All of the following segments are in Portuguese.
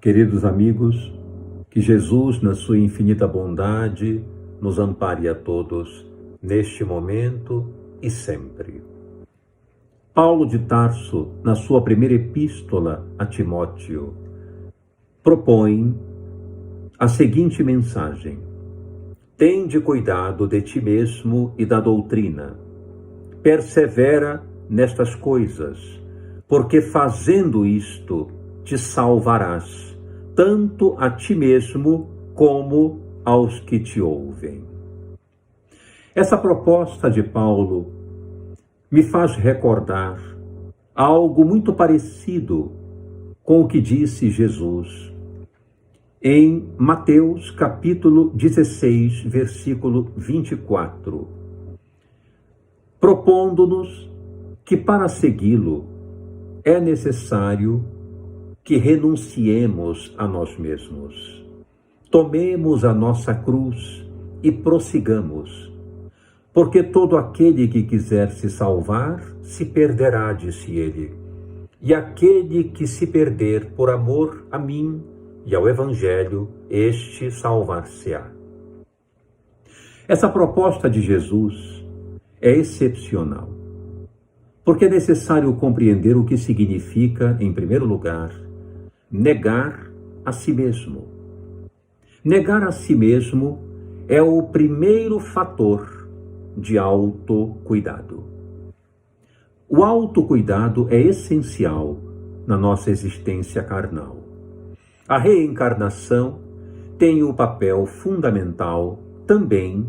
Queridos amigos, que Jesus, na sua infinita bondade, nos ampare a todos, neste momento e sempre. Paulo de Tarso, na sua primeira epístola a Timóteo, propõe a seguinte mensagem: tende cuidado de ti mesmo e da doutrina. Persevera nestas coisas, porque fazendo isto te salvarás, tanto a ti mesmo como aos que te ouvem. Essa proposta de Paulo me faz recordar algo muito parecido com o que disse Jesus em Mateus capítulo 16, versículo 24, propondo-nos que para segui-lo é necessário que renunciemos a nós mesmos, tomemos a nossa cruz e prossigamos, porque todo aquele que quiser se salvar se perderá, disse ele, e aquele que se perder por amor a mim e ao Evangelho, este salvar-se-á. Essa proposta de Jesus é excepcional, porque é necessário compreender o que significa, em primeiro lugar, negar a si mesmo. Negar a si mesmo é o primeiro fator de autocuidado. O autocuidado é essencial na nossa existência carnal. A reencarnação tem o papel fundamental também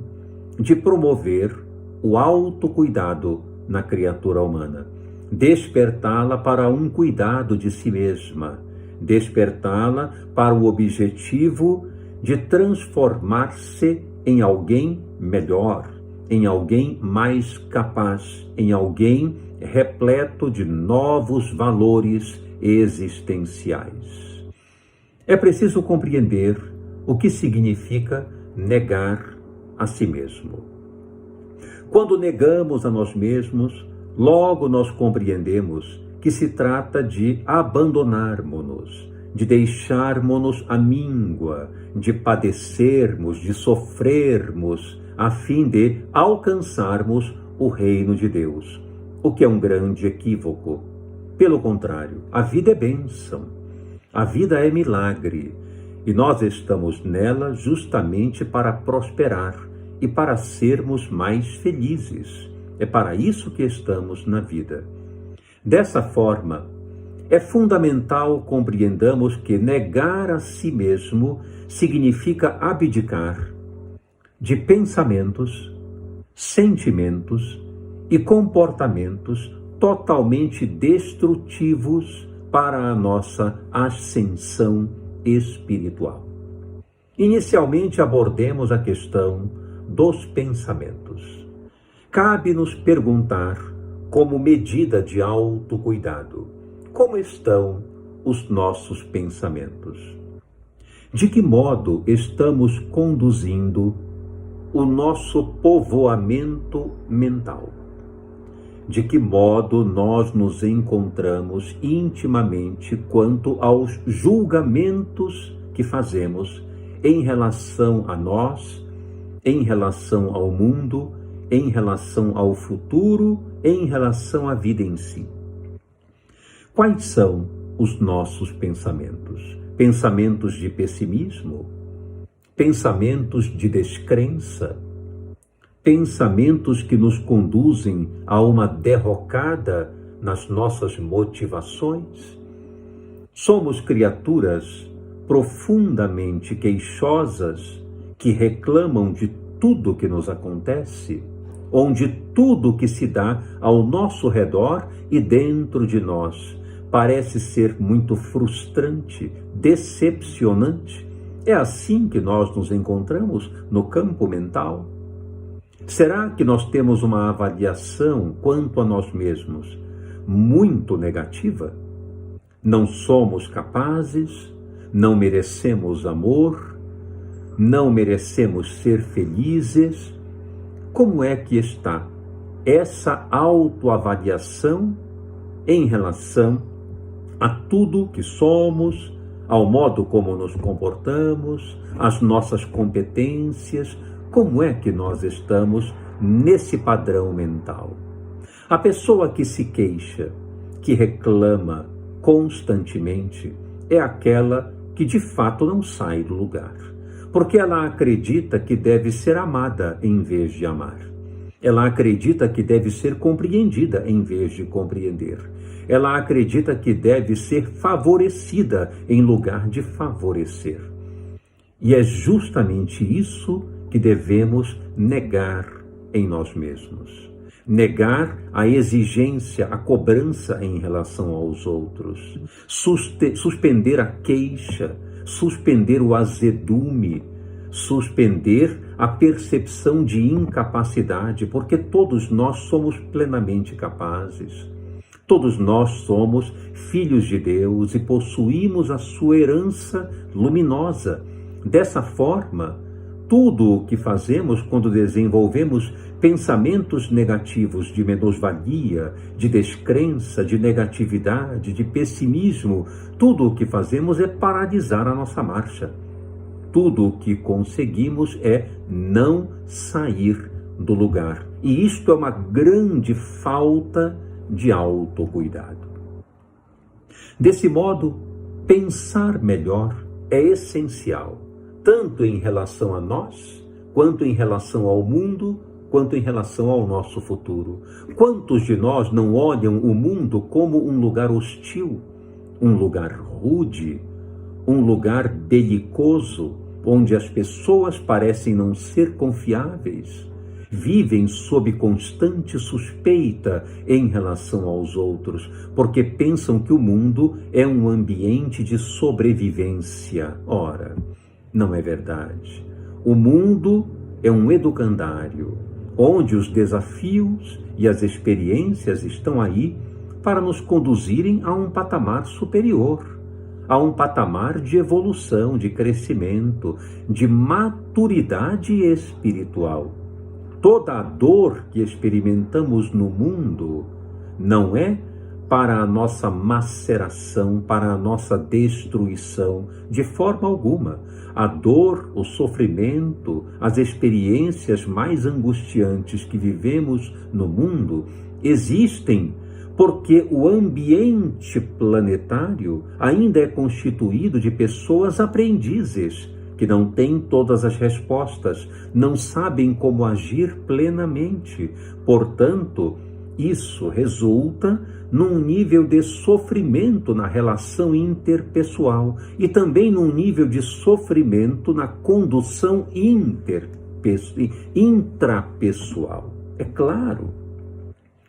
de promover o autocuidado na criatura humana, despertá-la para um cuidado de si mesma, despertá-la para o objetivo de transformar-se em alguém melhor, em alguém mais capaz, em alguém repleto de novos valores existenciais. É preciso compreender o que significa negar a si mesmo. Quando negamos a nós mesmos, logo nós compreendemos que se trata de abandonarmos-nos, de deixarmos-nos à míngua, de padecermos, de sofrermos, a fim de alcançarmos o reino de Deus, o que é um grande equívoco. Pelo contrário, a vida é bênção, a vida é milagre, e nós estamos nela justamente para prosperar e para sermos mais felizes. É para isso que estamos na vida. Dessa forma, é fundamental compreendamos que negar a si mesmo significa abdicar de pensamentos, sentimentos e comportamentos totalmente destrutivos para a nossa ascensão espiritual. Inicialmente abordemos a questão dos pensamentos. Cabe-nos perguntar, como medida de autocuidado, como estão os nossos pensamentos? De que modo estamos conduzindo o nosso povoamento mental? De que modo nós nos encontramos intimamente quanto aos julgamentos que fazemos em relação a nós, em relação ao mundo, em relação ao futuro, em relação à vida em si? Quais são os nossos pensamentos? Pensamentos de pessimismo? Pensamentos de descrença? Pensamentos que nos conduzem a uma derrocada nas nossas motivações? Somos criaturas profundamente queixosas que reclamam de tudo que nos acontece, onde tudo que se dá ao nosso redor e dentro de nós parece ser muito frustrante, decepcionante. É assim que nós nos encontramos no campo mental? Será que nós temos uma avaliação quanto a nós mesmos muito negativa? Não somos capazes, não merecemos amor, não merecemos ser felizes? Como é que está essa autoavaliação em relação a tudo que somos, ao modo como nos comportamos, às nossas competências, como é que nós estamos nesse padrão mental. A pessoa que se queixa, que reclama constantemente, é aquela que de fato não sai do lugar, porque ela acredita que deve ser amada em vez de amar. Ela acredita que deve ser compreendida em vez de compreender. Ela acredita que deve ser favorecida em lugar de favorecer. E é justamente isso que devemos negar em nós mesmos. Negar a exigência, a cobrança em relação aos outros. Suspender a queixa, suspender o azedume, suspender a percepção de incapacidade, porque todos nós somos plenamente capazes. Todos nós somos filhos de Deus e possuímos a sua herança luminosa. Dessa forma, tudo o que fazemos quando desenvolvemos pensamentos negativos de menosvalia, de descrença, de negatividade, de pessimismo, tudo o que fazemos é paralisar a nossa marcha. Tudo o que conseguimos é não sair do lugar. E isto é uma grande falta de autocuidado. Desse modo, pensar melhor é essencial, tanto em relação a nós, quanto em relação ao mundo, quanto em relação ao nosso futuro. Quantos de nós não olham o mundo como um lugar hostil, um lugar rude, um lugar belicoso, onde as pessoas parecem não ser confiáveis, vivem sob constante suspeita em relação aos outros, porque pensam que o mundo é um ambiente de sobrevivência. Ora, não é verdade. O mundo é um educandário, onde os desafios e as experiências estão aí para nos conduzirem a um patamar superior, a um patamar de evolução, de crescimento, de maturidade espiritual. Toda a dor que experimentamos no mundo não é para a nossa maceração, para a nossa destruição, de forma alguma. A dor, o sofrimento, as experiências mais angustiantes que vivemos no mundo existem porque o ambiente planetário ainda é constituído de pessoas aprendizes, que não têm todas as respostas, não sabem como agir plenamente. Portanto, isso resulta num nível de sofrimento na relação interpessoal e também num nível de sofrimento na condução intrapessoal. É claro,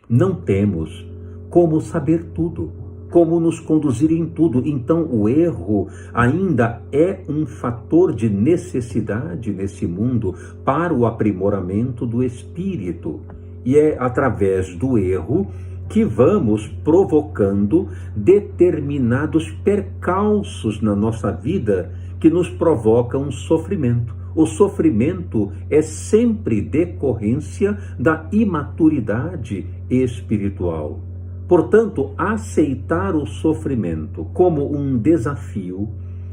não temos como saber tudo, como nos conduzir em tudo. Então, o erro ainda é um fator de necessidade nesse mundo para o aprimoramento do espírito. E é através do erro que vamos provocando determinados percalços na nossa vida que nos provocam sofrimento. O sofrimento é sempre decorrência da imaturidade espiritual. Portanto, aceitar o sofrimento como um desafio,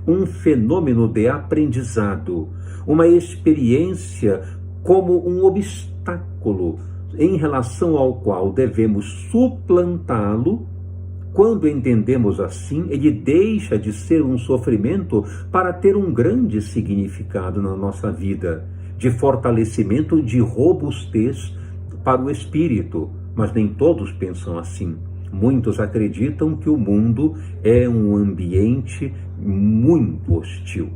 um fenômeno de aprendizado, uma experiência como um obstáculo em relação ao qual devemos suplantá-lo, quando entendemos assim, ele deixa de ser um sofrimento para ter um grande significado na nossa vida, de fortalecimento, de robustez para o espírito. Mas nem todos pensam assim. Muitos acreditam que o mundo é um ambiente muito hostil,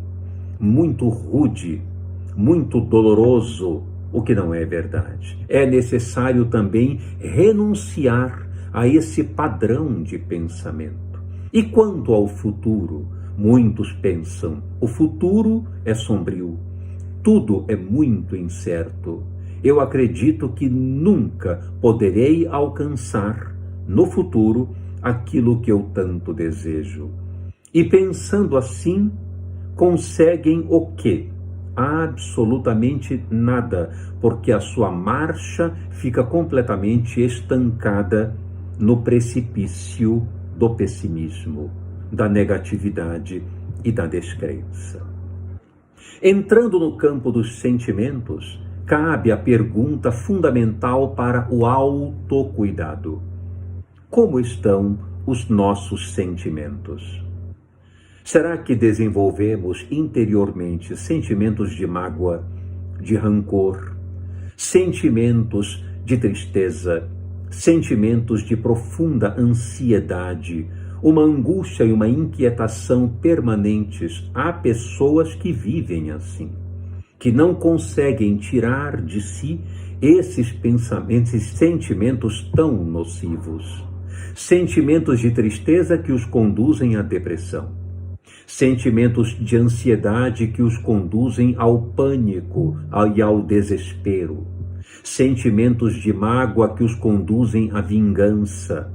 muito rude, muito doloroso, o que não é verdade. É necessário também renunciar a esse padrão de pensamento. E quanto ao futuro, muitos pensam, o futuro é sombrio, tudo é muito incerto. Eu acredito que nunca poderei alcançar no futuro aquilo que eu tanto desejo. E pensando assim, conseguem o quê? Absolutamente nada, porque a sua marcha fica completamente estancada no precipício do pessimismo, da negatividade e da descrença. Entrando no campo dos sentimentos, cabe a pergunta fundamental para o autocuidado: como estão os nossos sentimentos? Será que desenvolvemos interiormente sentimentos de mágoa, de rancor, sentimentos de tristeza, sentimentos de profunda ansiedade, uma angústia e uma inquietação permanentes? Há pessoas que vivem assim, que não conseguem tirar de si esses pensamentos, esses sentimentos tão nocivos. Sentimentos de tristeza que os conduzem à depressão. Sentimentos de ansiedade que os conduzem ao pânico e ao desespero. Sentimentos de mágoa que os conduzem à vingança,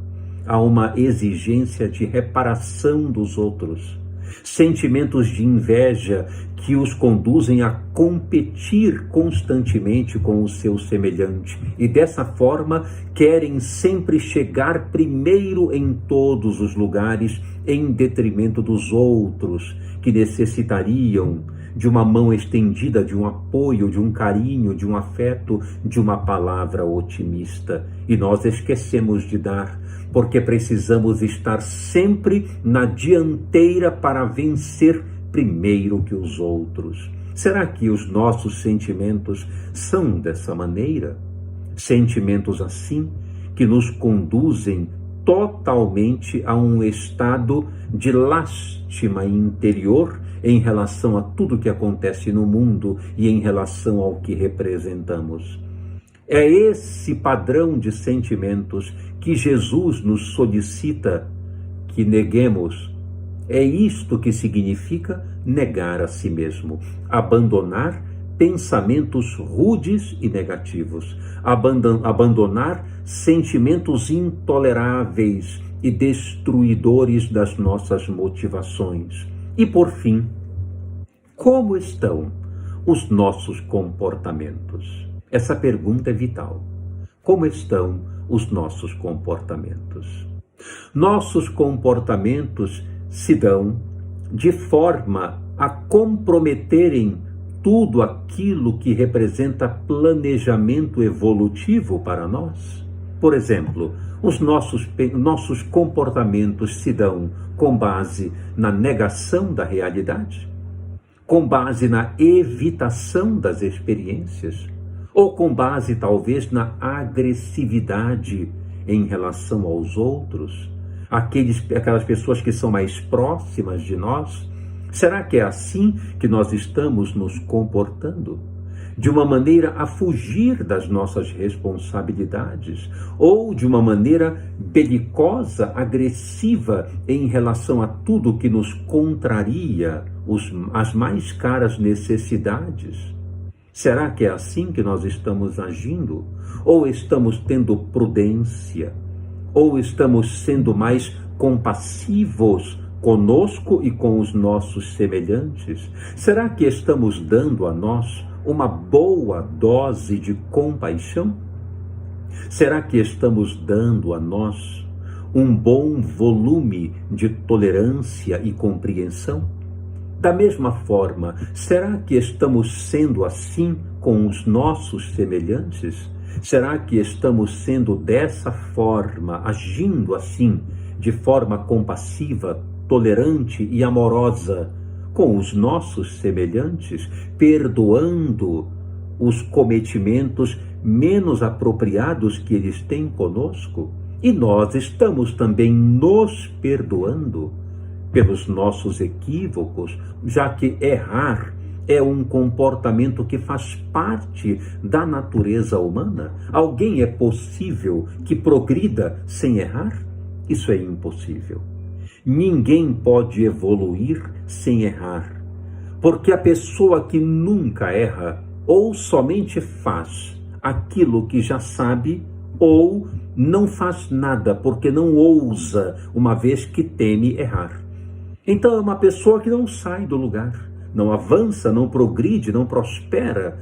a uma exigência de reparação dos outros. Sentimentos de inveja que os conduzem a competir constantemente com o seu semelhante e dessa forma querem sempre chegar primeiro em todos os lugares em detrimento dos outros que necessitariam de uma mão estendida, de um apoio, de um carinho, de um afeto, de uma palavra otimista. E nós esquecemos de dar, porque precisamos estar sempre na dianteira para vencer primeiro que os outros. Será que os nossos sentimentos são dessa maneira? Sentimentos assim que nos conduzem totalmente a um estado de lástima interior em relação a tudo que acontece no mundo e em relação ao que representamos. É esse padrão de sentimentos que Jesus nos solicita que neguemos. É isto que significa negar a si mesmo, abandonar pensamentos rudes e negativos, abandonar sentimentos intoleráveis e destruidores das nossas motivações. E por fim, como estão os nossos comportamentos? Essa pergunta é vital. Como estão os nossos comportamentos? Nossos comportamentos se dão de forma a comprometerem tudo aquilo que representa planejamento evolutivo para nós. Por exemplo, os nossos comportamentos se dão com base na negação da realidade, com base na evitação das experiências, ou com base talvez na agressividade em relação aos outros, aquelas pessoas que são mais próximas de nós. Será que é assim que nós estamos nos comportando? De uma maneira a fugir das nossas responsabilidades, ou de uma maneira belicosa, agressiva em relação a tudo que nos contraria as mais caras necessidades? Será que é assim que nós estamos agindo? Ou estamos tendo prudência? Ou estamos sendo mais compassivos conosco e com os nossos semelhantes? Será que estamos dando a nós uma boa dose de compaixão? Será que estamos dando a nós um bom volume de tolerância e compreensão? Da mesma forma, será que estamos sendo assim com os nossos semelhantes? Será que estamos sendo dessa forma, agindo assim, de forma compassiva, tolerante e amorosa com os nossos semelhantes, perdoando os cometimentos menos apropriados que eles têm conosco? E nós estamos também nos perdoando pelos nossos equívocos, já que errar é um comportamento que faz parte da natureza humana. Alguém é possível que progrida sem errar? Isso é impossível. Ninguém pode evoluir sem errar, porque a pessoa que nunca erra ou somente faz aquilo que já sabe, ou não faz nada porque não ousa, uma vez que teme errar. Então é uma pessoa que não sai do lugar, não avança, não progride, não prospera,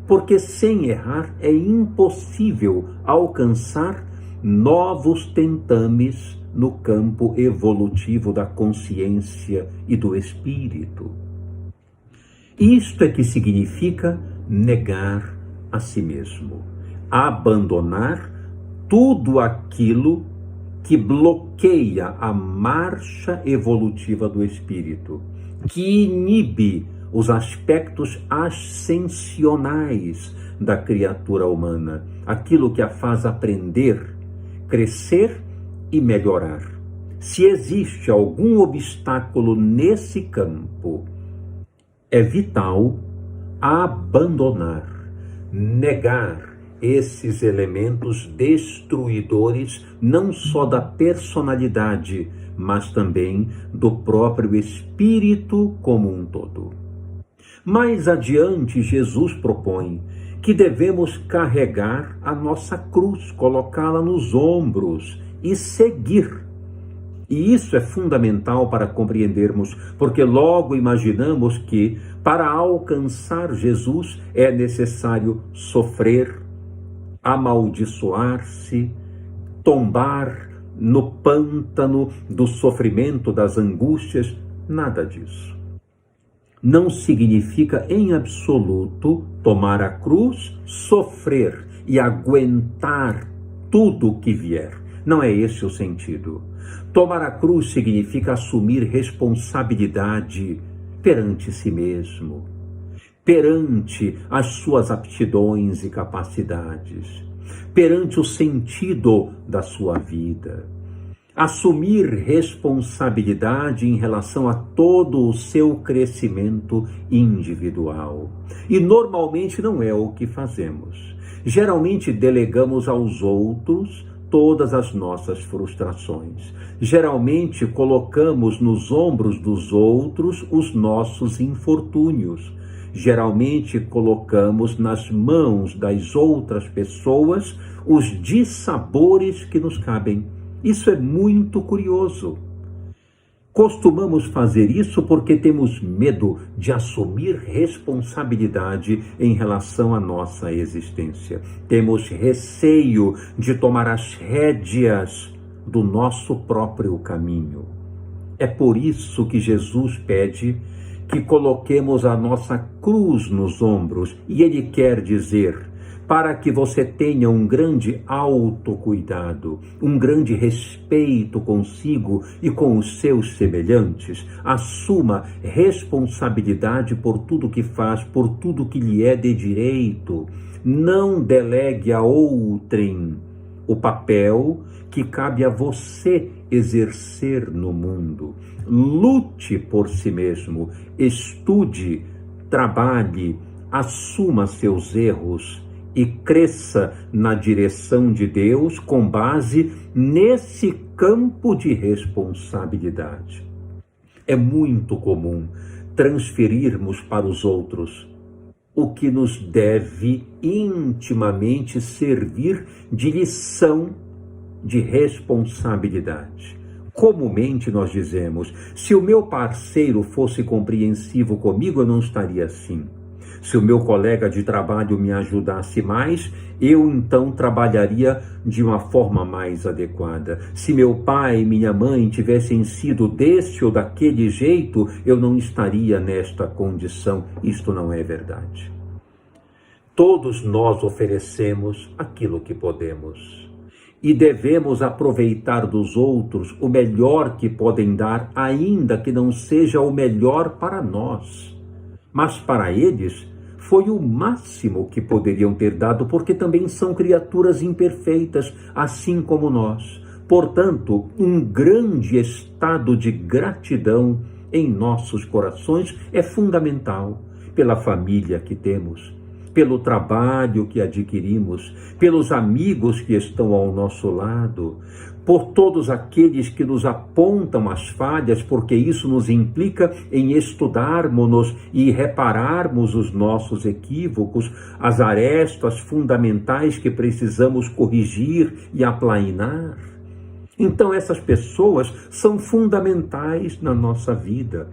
porque sem errar é impossível alcançar novos tentames no campo evolutivo da consciência e do espírito. Isto é que significa negar a si mesmo, abandonar tudo aquilo que bloqueia a marcha evolutiva do espírito, que inibe os aspectos ascensionais da criatura humana, aquilo que a faz aprender, crescer e melhorar. Se existe algum obstáculo nesse campo, é vital abandonar, negar esses elementos destruidores, não só da personalidade, mas também do próprio espírito como um todo. Mais adiante, Jesus propõe que devemos carregar a nossa cruz, colocá-la nos ombros e seguir. E isso é fundamental para compreendermos, porque logo imaginamos que, para alcançar Jesus, é necessário sofrer, amaldiçoar-se, tombar no pântano do sofrimento, das angústias. Nada disso. Não significa em absoluto tomar a cruz, sofrer e aguentar tudo o que vier. Não é esse o sentido. Tomar a cruz significa assumir responsabilidade perante si mesmo, perante as suas aptidões e capacidades, perante o sentido da sua vida. Assumir responsabilidade em relação a todo o seu crescimento individual. E normalmente não é o que fazemos. Geralmente delegamos aos outros todas as nossas frustrações. Geralmente colocamos nos ombros dos outros os nossos infortúnios. Geralmente colocamos nas mãos das outras pessoas os dissabores que nos cabem. Isso é muito curioso. Costumamos fazer isso porque temos medo de assumir responsabilidade em relação à nossa existência. Temos receio de tomar as rédeas do nosso próprio caminho. É por isso que Jesus pede que coloquemos a nossa cruz nos ombros, e Ele quer dizer: para que você tenha um grande autocuidado, um grande respeito consigo e com os seus semelhantes, assuma responsabilidade por tudo que faz, por tudo que lhe é de direito. Não delegue a outrem o papel que cabe a você exercer no mundo. Lute por si mesmo, estude, trabalhe, assuma seus erros e cresça na direção de Deus com base nesse campo de responsabilidade. É muito comum transferirmos para os outros o que nos deve intimamente servir de lição de responsabilidade. Comumente nós dizemos: se o meu parceiro fosse compreensivo comigo, eu não estaria assim. Se o meu colega de trabalho me ajudasse mais, eu então trabalharia de uma forma mais adequada. Se meu pai e minha mãe tivessem sido desse ou daquele jeito, eu não estaria nesta condição. Isto não é verdade. Todos nós oferecemos aquilo que podemos e devemos aproveitar dos outros o melhor que podem dar, ainda que não seja o melhor para nós. Mas para eles foi o máximo que poderiam ter dado, porque também são criaturas imperfeitas, assim como nós. Portanto, um grande estado de gratidão em nossos corações é fundamental pela família que temos, pelo trabalho que adquirimos, pelos amigos que estão ao nosso lado, por todos aqueles que nos apontam as falhas, porque isso nos implica em estudarmos e repararmos os nossos equívocos, as arestas fundamentais que precisamos corrigir e aplainar. Então essas pessoas são fundamentais na nossa vida.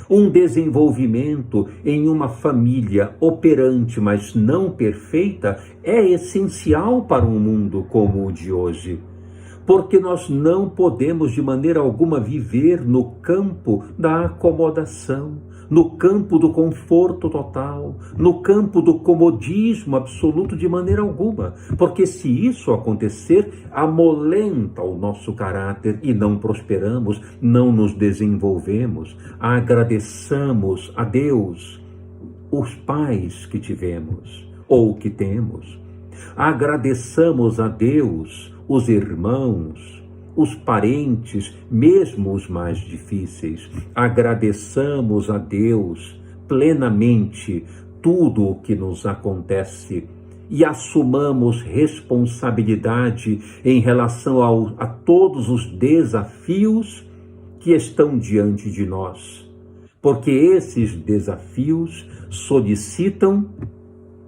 Um desenvolvimento em uma família operante, mas não perfeita, é essencial para um mundo como o de hoje. porque nós não podemos de maneira alguma viver no campo da acomodação, no campo do conforto total, no campo do comodismo absoluto de maneira alguma, porque se isso acontecer, amolenta o nosso caráter e não prosperamos, não nos desenvolvemos. Agradeçamos a Deus os pais que tivemos ou que temos. Agradeçamos a Deus os irmãos, os parentes, mesmo os mais difíceis. Agradeçamos a Deus plenamente tudo o que nos acontece e assumamos responsabilidade em relação a todos os desafios que estão diante de nós, porque esses desafios solicitam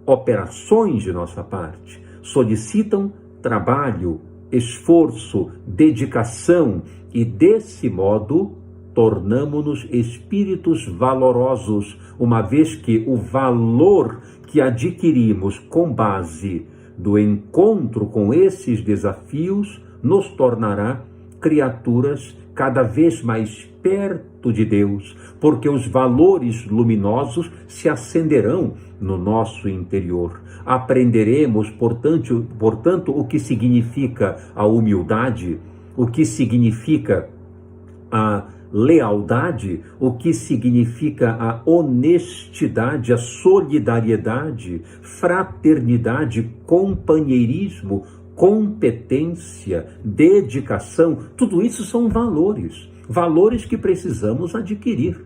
operações de nossa parte, solicitam trabalho, esforço, dedicação e, desse modo, tornamo-nos espíritos valorosos, uma vez que o valor que adquirimos com base do encontro com esses desafios nos tornará criaturas cada vez mais perto de Deus, porque os valores luminosos se acenderão no nosso interior. Aprenderemos, portanto, o que significa a humildade, o que significa a lealdade, o que significa a honestidade, a solidariedade, fraternidade, companheirismo, competência, dedicação. Tudo isso são valores, valores que precisamos adquirir.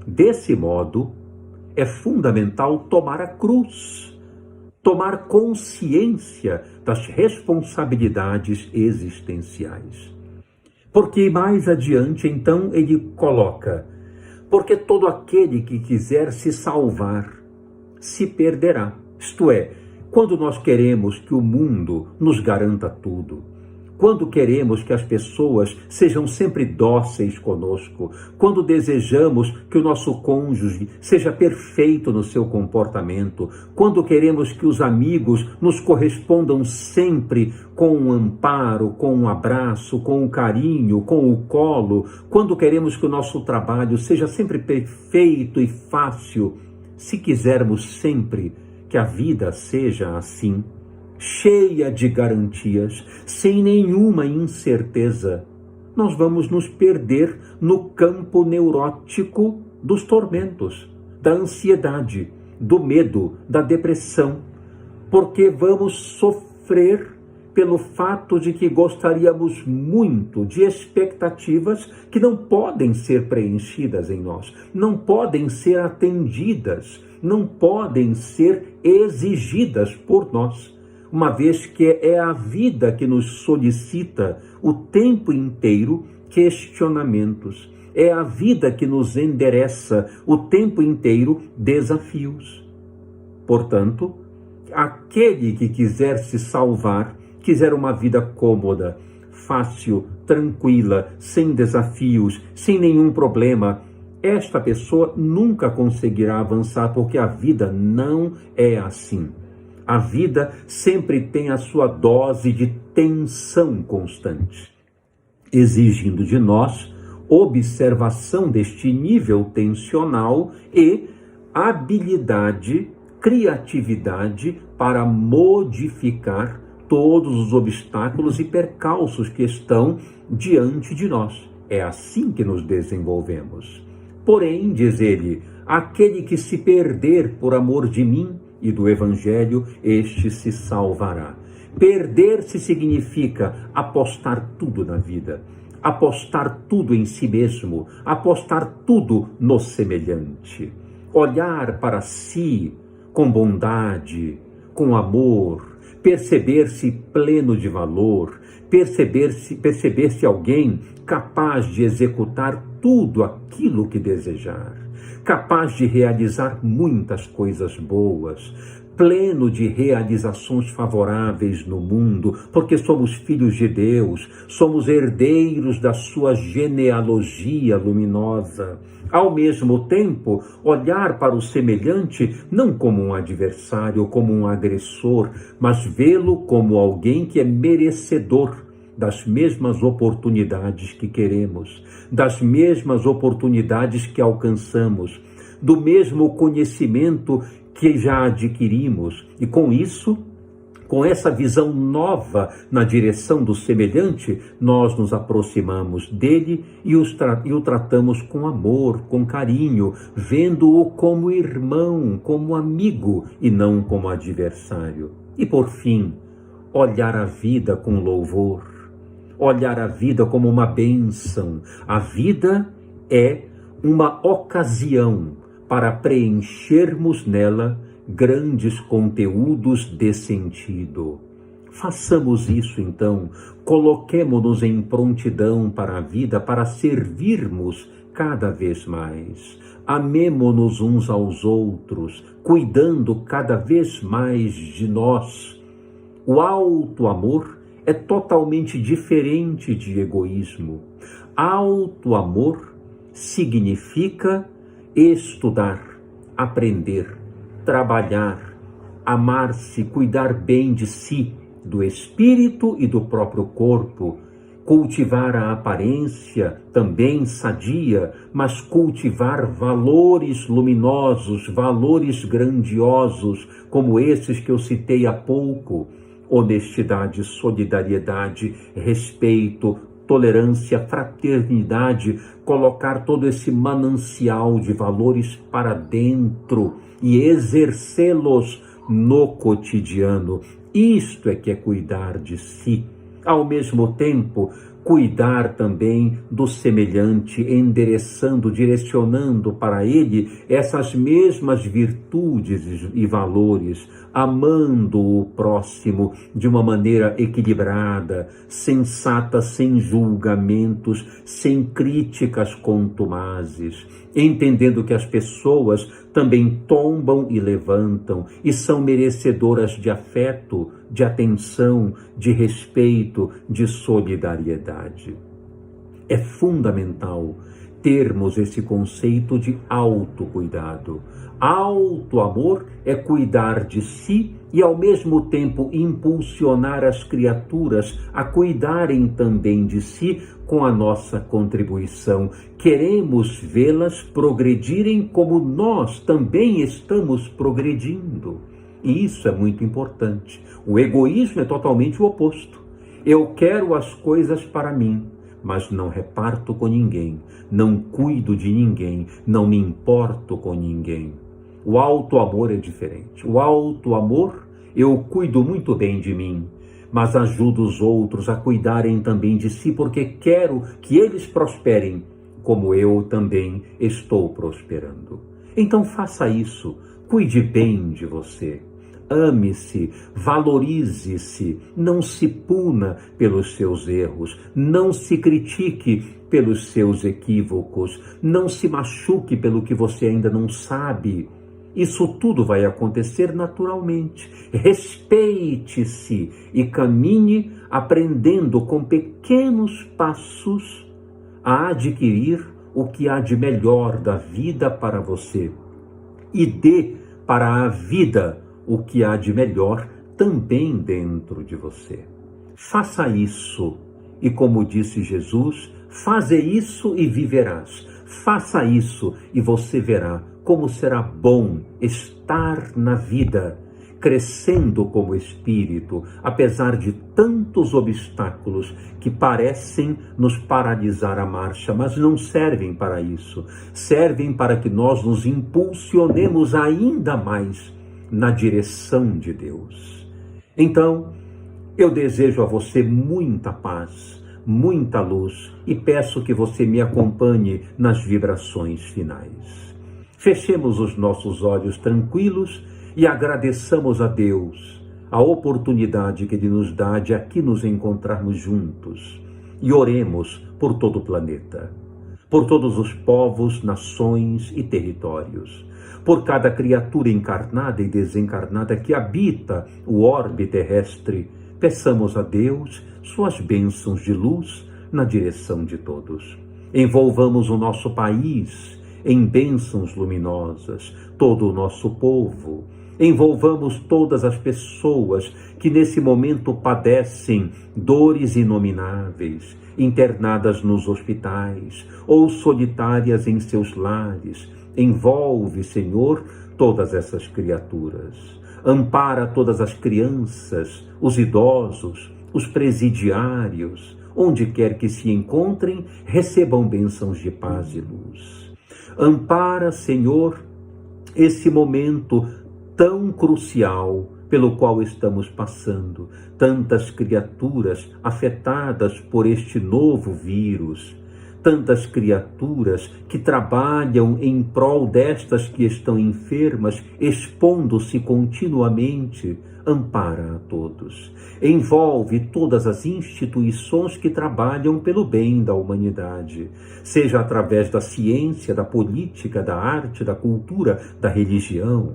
Desse modo, é fundamental tomar a cruz, tomar consciência das responsabilidades existenciais. Porque mais adiante, então, ele coloca: porque todo aquele que quiser se salvar, se perderá. Isto é, quando nós queremos que o mundo nos garanta tudo, quando queremos que as pessoas sejam sempre dóceis conosco, quando desejamos que o nosso cônjuge seja perfeito no seu comportamento, quando queremos que os amigos nos correspondam sempre com um amparo, com um abraço, com um carinho, com o colo, quando queremos que o nosso trabalho seja sempre perfeito e fácil, se quisermos sempre que a vida seja assim, cheia de garantias, sem nenhuma incerteza, nós vamos nos perder no campo neurótico dos tormentos, da ansiedade, do medo, da depressão, porque vamos sofrer pelo fato de que gostaríamos muito de expectativas que não podem ser preenchidas em nós, não podem ser atendidas, não podem ser exigidas por nós, uma vez que é a vida que nos solicita o tempo inteiro questionamentos, é a vida que nos endereça o tempo inteiro desafios. Portanto, aquele que quiser se salvar, quiser uma vida cômoda, fácil, tranquila, sem desafios, sem nenhum problema, esta pessoa nunca conseguirá avançar, porque a vida não é assim. A vida sempre tem a sua dose de tensão constante, exigindo de nós observação deste nível tensional e habilidade, criatividade para modificar todos os obstáculos e percalços que estão diante de nós. É assim que nos desenvolvemos. Porém, diz ele, aquele que se perder por amor de mim e do Evangelho, este se salvará. Perder-se significa apostar tudo na vida, apostar tudo em si mesmo, apostar tudo no semelhante, olhar para si com bondade, com amor, perceber-se pleno de valor, perceber-se alguém capaz de executar tudo aquilo que desejar, capaz de realizar muitas coisas boas, pleno de realizações favoráveis no mundo, porque somos filhos de Deus, somos herdeiros da sua genealogia luminosa. Ao mesmo tempo, olhar para o semelhante não como um adversário, como um agressor, mas vê-lo como alguém que é merecedor das mesmas oportunidades que queremos, das mesmas oportunidades que alcançamos, do mesmo conhecimento que já adquirimos. E com isso, com essa visão nova na direção do semelhante, nós nos aproximamos dele e o tratamos com amor, com carinho, vendo-o como irmão, como amigo e não como adversário. E por fim, olhar a vida com louvor, olhar a vida como uma bênção. A vida é uma ocasião para preenchermos nela grandes conteúdos de sentido. Façamos isso então, coloquemo-nos em prontidão para a vida, para servirmos cada vez mais. Amemo-nos uns aos outros, cuidando cada vez mais de nós. O auto-amor é totalmente diferente de egoísmo. Auto-amor significa estudar, aprender, trabalhar, amar-se, cuidar bem de si, do espírito e do próprio corpo, cultivar a aparência, também sadia, mas cultivar valores luminosos, valores grandiosos, como esses que eu citei há pouco: honestidade, solidariedade, respeito, tolerância, fraternidade, colocar todo esse manancial de valores para dentro e exercê-los no cotidiano. Isto é que é cuidar de si. Ao mesmo tempo, cuidar também do semelhante, endereçando, direcionando para ele essas mesmas virtudes e valores, amando o próximo de uma maneira equilibrada, sensata, sem julgamentos, sem críticas contumazes, entendendo que as pessoas também tombam e levantam e são merecedoras de afeto, de atenção, de respeito, de solidariedade. É fundamental termos esse conceito de autocuidado. Auto-amor é cuidar de si e, ao mesmo tempo, impulsionar as criaturas a cuidarem também de si com a nossa contribuição. Queremos vê-las progredirem como nós também estamos progredindo. E isso é muito importante. O egoísmo é totalmente o oposto. Eu quero as coisas para mim, mas não reparto com ninguém, não cuido de ninguém, não me importo com ninguém. O auto-amor é diferente. O auto-amor, eu cuido muito bem de mim, mas ajudo os outros a cuidarem também de si, porque quero que eles prosperem, como eu também estou prosperando. Então faça isso, cuide bem de você. Ame-se, valorize-se, não se puna pelos seus erros, não se critique pelos seus equívocos, não se machuque pelo que você ainda não sabe. Isso tudo vai acontecer naturalmente. Respeite-se e caminhe aprendendo com pequenos passos a adquirir o que há de melhor da vida para você e dê para a vida o que há de melhor também dentro de você. Faça isso e, como disse Jesus, faze isso e viverás. Faça isso e você verá como será bom estar na vida, crescendo como espírito, apesar de tantos obstáculos que parecem nos paralisar a marcha, mas não servem para isso. Servem para que nós nos impulsionemos ainda mais na direção de Deus. Então, eu desejo a você muita paz, muita luz e peço que você me acompanhe nas vibrações finais. Fechemos os nossos olhos tranquilos e agradeçamos a Deus a oportunidade que Ele nos dá de aqui nos encontrarmos juntos e oremos por todo o planeta, por todos os povos, nações e territórios, por cada criatura encarnada e desencarnada que habita o orbe terrestre. Peçamos a Deus suas bênçãos de luz na direção de todos. Envolvamos o nosso país em bênçãos luminosas, todo o nosso povo, Envolvamos todas as pessoas que nesse momento padecem dores inomináveis, internadas nos hospitais ou solitárias em seus lares. Envolve, Senhor, todas essas criaturas. Ampara todas as crianças, os idosos, os presidiários, onde quer que se encontrem, recebam bênçãos de paz e luz. Ampara, Senhor, esse momento tão crucial pelo qual estamos passando, tantas criaturas afetadas por este novo vírus, tantas criaturas que trabalham em prol destas que estão enfermas, expondo-se continuamente. Ampara a todos. Envolve todas as instituições que trabalham pelo bem da humanidade, seja através da ciência, da política, da arte, da cultura, da religião.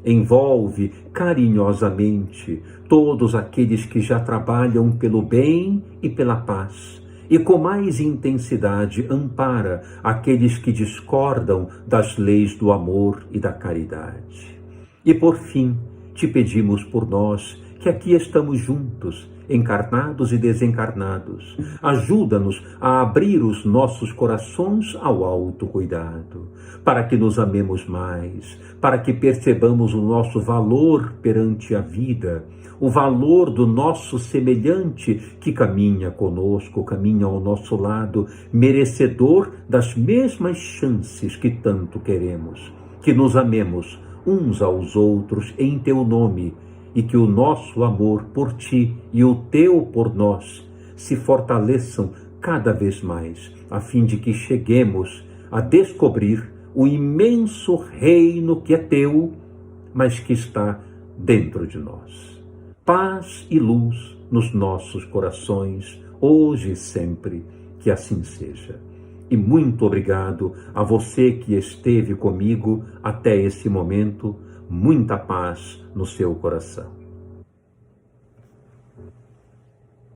Envolve carinhosamente todos aqueles que já trabalham pelo bem e pela paz. E com mais intensidade ampara aqueles que discordam das leis do amor e da caridade. E por fim, te pedimos por nós, que aqui estamos juntos, encarnados e desencarnados. Ajuda-nos a abrir os nossos corações ao autocuidado, para que nos amemos mais, para que percebamos o nosso valor perante a vida, o valor do nosso semelhante que caminha conosco, caminha ao nosso lado, merecedor das mesmas chances que tanto queremos. Que nos amemos uns aos outros em teu nome, e que o nosso amor por ti e o teu por nós se fortaleçam cada vez mais, a fim de que cheguemos a descobrir o imenso reino que é teu, mas que está dentro de nós. Paz e luz nos nossos corações, hoje e sempre, que assim seja. E muito obrigado a você que esteve comigo até esse momento. Muita paz no seu coração.